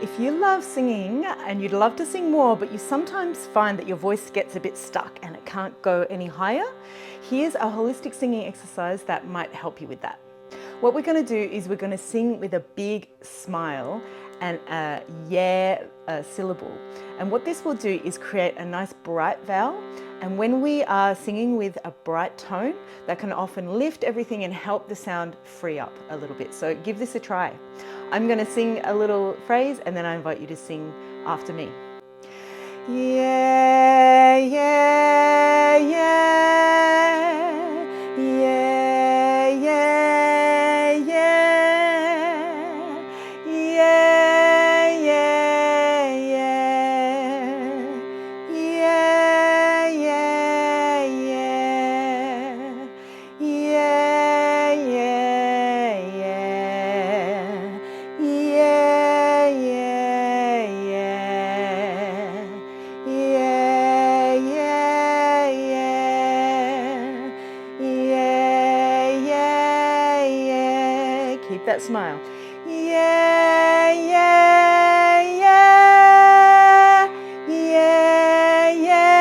If you love singing and you'd love to sing more, but you sometimes find that your voice gets a bit stuck and it can't go any higher, here's a holistic singing exercise that might help you with that. What we're going to do is we're going to sing with a big smile and a yeah syllable. And what this will do is create a nice bright vowel. And when we are singing with a bright tone, that can often lift everything and help the sound free up a little bit. So give this a try. I'm going to sing a little phrase and then I invite you to sing after me. Yeah, yeah, yeah, yeah, yeah, yeah, yeah, yeah, yeah, yeah, yeah, yeah, yeah, yeah, yeah, yeah, yeah. Yeah, yeah, yeah, yeah, yeah, yeah. Keep that smile. Yeah, yeah, yeah, yeah, yeah, yeah,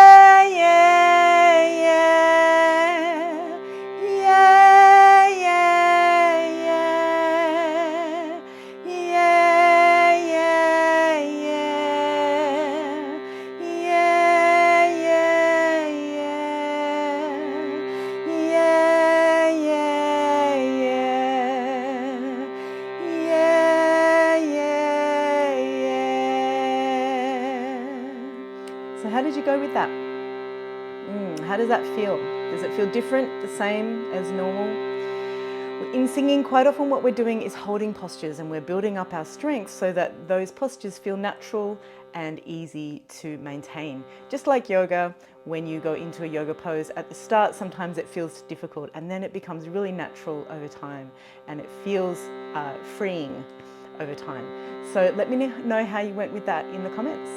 yeah, yeah, yeah, yeah, yeah. Yeah, yeah, yeah, yeah, yeah, yeah, yeah, yeah, yeah, yeah. So how did you go with that? How does that feel? Does it feel different, the same as normal? In singing, quite often what we're doing is holding postures and we're building up our strength so that those postures feel natural and easy to maintain. Just like yoga, when you go into a yoga pose at the start, sometimes it feels difficult and then it becomes really natural over time and it feels freeing over time. So let me know how you went with that in the comments.